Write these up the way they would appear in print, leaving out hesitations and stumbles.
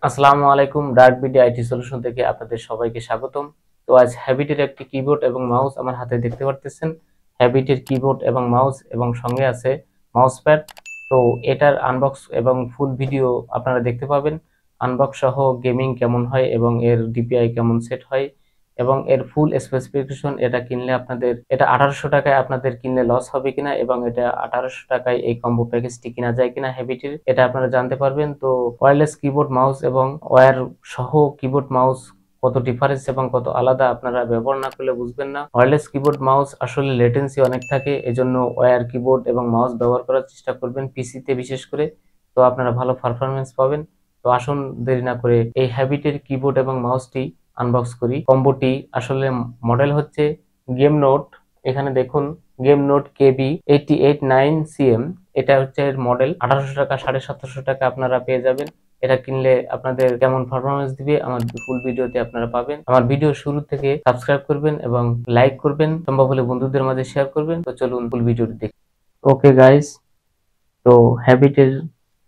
আসসালামু আলাইকুম। Dark BD IT solution থেকে আপনাদের সবাইকে স্বাগতম। তো আজ হ্যাবিটের একটি কিবোর্ড এবং মাউস আমার হাতে দেখতে পারতেছেন। হ্যাবিটের কিবোর্ড এবং মাউস এবং সঙ্গে আছে মাউস প্যাড। তো এটার আনবক্স এবং ফুল ভিডিও আপনারা দেখতে পাবেন। আনবক্স সহ গেমিং কেমন হয় এবং এর ডিপিআই কেমন সেট হয় এবং এর ফুল স্পেসিফিকেশন। এটা কিনলে আপনাদের, এটা 1800 টাকায় আপনাদের কিনলে লস হবে কিনা এবং এটা 1800 টাকায় এই কম্বো প্যাকেজটি কিনা যায় কিনা হ্যাবিটের, এটা আপনারা জানতে পারবেন। তো ওয়্যারলেস কিবোর্ড মাউস এবং ওয়্যার সহ কিবোর্ড মাউস কত ডিফারেন্স এবং কত আলাদা আপনারা ব্যবহার না করলে বুঝবেন না। ওয়্যারলেস কিবোর্ড মাউস আসলে লেটেন্সি অনেক থাকে, এজন্য ওয়্যার কিবোর্ড এবং মাউস ব্যবহার করার চেষ্টা করবেন পিসিতে বিশেষ করে, তো আপনারা ভালো পারফরমেন্স পাবেন। তো আসুন দেরি না করে এই হ্যাবিটের কিবোর্ড এবং মাউসটি আনবক্স করি। কম্বোটি আসলে মডেল হচ্ছে গেম নোট। এখানে দেখুন গেম নোট কেবি 8889CM, এটা হচ্ছে এর মডেল। 1800 টাকা 1750 টাকা আপনারা পেয়ে যাবেন। এটা কিনলে আপনাদের কেমন পারফরমেন্স দিবে আমার ফুল ভিডিওতে আপনারা পাবেন। আমার ভিডিও শুরু থেকে সাবস্ক্রাইব করবেন এবং লাইক করবেন, সম্ভব হলে বন্ধুদের মাঝে শেয়ার করবেন। তো চলুন ফুল ভিডিওটি দেখি। ওকে গাইস, তো হ্যাবিটের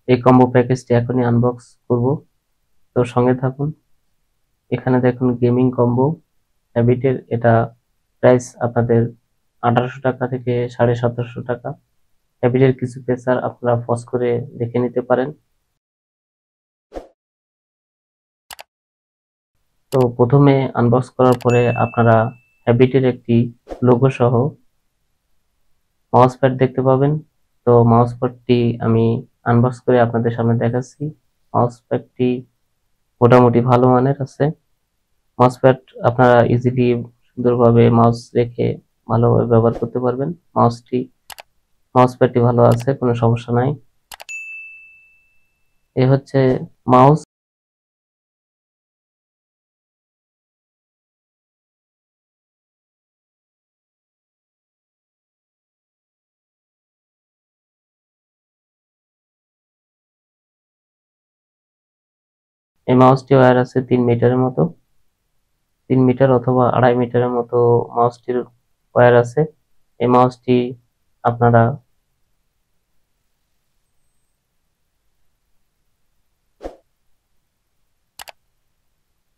এই কম্বো প্যাকেজটি এখনই আনবক্স করব, তো সঙ্গে থাকুন। এখানে দেখুন গেমিং কম্বো হ্যাবিটের, এটা প্রাইস আপনাদের 1800 টাকা থেকে 1750 টাকা। হ্যাবিটের কিছু ফিচার আপনারা পজ করে দেখে নিতে পারেন। তো প্রথমে আনবক্স করার পরে আপনারা হ্যাবিটের একটি লোগো সহ মাউস প্যাড দেখতে পাবেন। তো মাউস প্যাডটি আমি আনবক্স করে আপনাদের সামনে দেখাচ্ছি। মাউস প্যাডটি মোটামুটি ভালো মানের আছে। মাউস প্যাড আপনারা ইজিলি সুন্দরভাবে মাউস রেখে ভালোভাবে ব্যবহার করতে পারবেন। মাউস প্যাডটি ভালো আছে, কোনো সমস্যা নাই। এ হচ্ছে মাউস। এই মাউসটি ওয়্যার আছে 3 মিটারের মতো, 3 মিটার অথবা 2.5 মিটারের মতো মাউসটির ওয়্যার আছে। এই মাউসটি আপনারা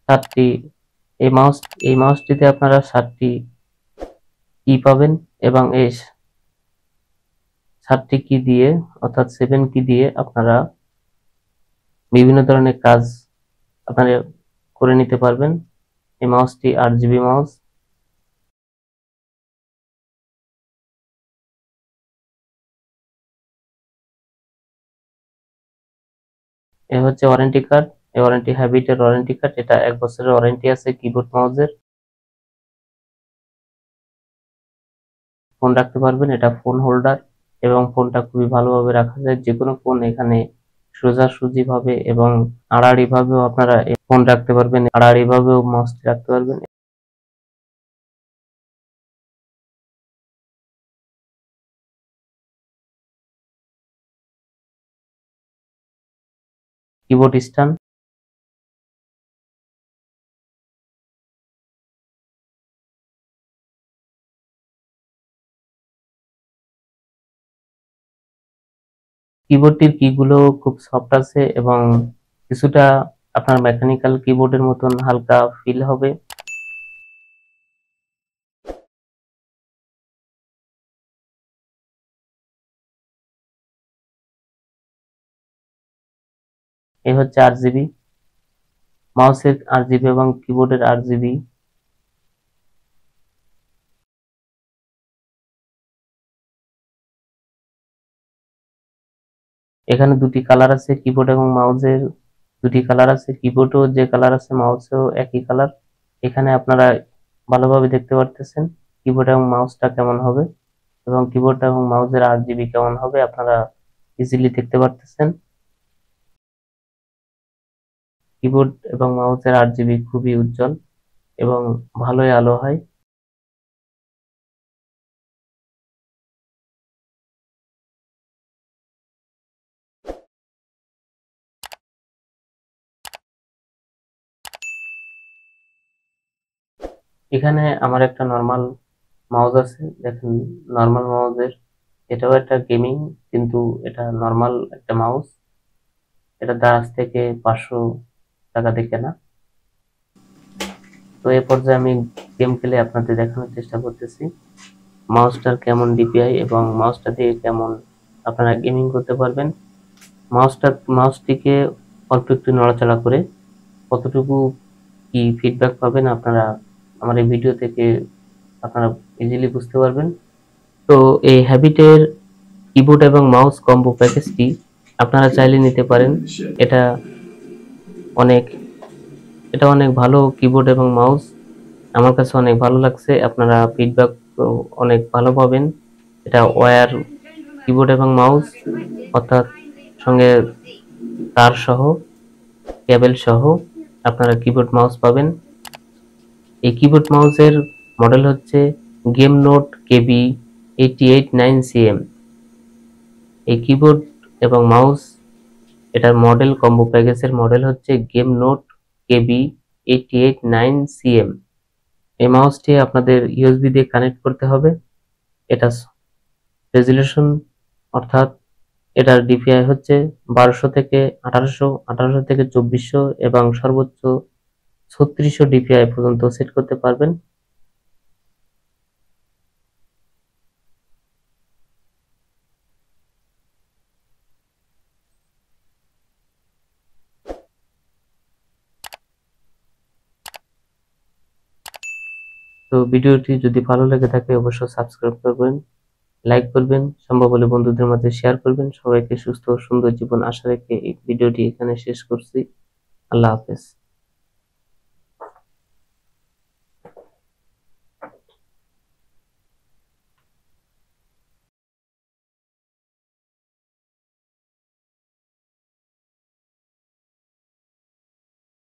সাতটি এই মাউসটিতে আপনারা 7টি কি পাবেন এবং এই 7টি কি দিয়ে, অর্থাৎ 7 কি দিয়ে আপনারা বিভিন্ন ধরনের কাজ আপনারা করে নিতে পারবেন। এই মাউসটি 8GB মাউস। এ হচ্ছে ওয়ারেন্টি কার্ড। এই ওয়ারেন্টি হ্যাবিটের ওয়ারেন্টি কার্ড, এটা 1 বছরের ওয়ারেন্টি আছে কিবোর্ড মাউসের। ফোন রাখতে পারবেন, এটা ফোন হোল্ডার এবং ফোনটা খুবই ভালোভাবে রাখা যায়। যে কোনো ফোন এখানে সোজাসুজি ভাবে এবং আড়াআড়ি ভাবেও আপনারা ফোন রাখতে পারবেন, আড়াআড়ি ভাবেও মাউসটি রাখতে পারবেন। কিবোর্ড স্ট্যান্ড, কিবোর্ডটির কিগুলো খুব সফট আছে এবং কিছুটা আপনার মেকানিক্যাল কিবোর্ডের মতন হালকা ফিল হবে। এই হচ্ছে 8GB মাউসের, 8GB এবং কিবোর্ডের 8GB। এখানে দুটি কালার আছে, কিবোর্ড এবং মাউসের দুটি কালার আছে। কিবোর্ডও যে কালার আছে মাউসেও একই কালার। এখানে আপনারা ভালোভাবে দেখতে পারতেছেন কিবোর্ড এবং মাউসটা কেমন হবে এবং কিবোর্ড এবং মাউসের 8GB কেমন হবে আপনারা ইজিলি দেখতে পারতেছেন। কিবোর্ড এবং মাউসের 8GB খুবই উজ্জ্বল এবং ভালোই আলো হয়। এখানে আমার একটা নর্মাল মাউস আছে, দেখেন নর্মাল মাউসের, এটাও একটা গেমিং, কিন্তু এটা নর্মাল একটা মাউস। এটা দারাজ থেকে টাকা দিয়ে কেনা। তো এই পর্যায়ে আমি গেম খেলে আপনাদের দেখানোর চেষ্টা করতেছি মাউসটার কেমন ডিপিআই এবং মাউসটা দিয়ে কেমন আপনারা গেমিং করতে পারবেন। মাউসটিকে অল্প একটু নড়াচড়া করে কতটুকু কি ফিডব্যাক পাবেন আপনারা আমার এই ভিডিও থেকে আপনারা ইজিলি বুঝতে পারবেন। তো এই হ্যাবিটের কিবোর্ড এবং মাউস কম্বো প্যাকেজটি আপনারা চাইলে নিতে পারেন। এটা অনেক ভালো কিবোর্ড এবং মাউস, আমার কাছে অনেক ভালো লাগছে। আপনারা ফিডব্যাক অনেক ভালো পাবেন। এটা ওয়্যার কিবোর্ড এবং মাউস, অর্থাৎ সঙ্গে তার সহ কেবল সহ আপনারা কিবোর্ড মাউস পাবেন। এই কিবোর্ড মাউসের মডেল হচ্ছে গেম নোট কেবি 8889CM। এই কিবোর্ড এবং মাউস এটার মডেল কম্বো প্যাকেজের মডেল হচ্ছে গেম নোট কেবি 8889CM। এই মাউসটি আপনাদের ইউএসবি দিয়ে কানেক্ট করতে হবে। এটা রেজুলেশন অর্থাৎ এটার ডিপিআই হচ্ছে 1200 থেকে 1800, 1800 থেকে 2400 এবং সর্বোচ্চ 3600 ডিপিআই পর্যন্ত সেট করতে পারবেন। তো ভিডিওটি যদি ভালো লেগে থাকে অবশ্যই সাবস্ক্রাইব করবেন, লাইক করবেন, সম্ভব হলে বন্ধুদের মাঝে শেয়ার করবেন। সবাইকে সুস্থ ও সুন্দর জীবন আশা রেখে এই ভিডিওটি এখানে শেষ করছি। আল্লাহ হাফেজ।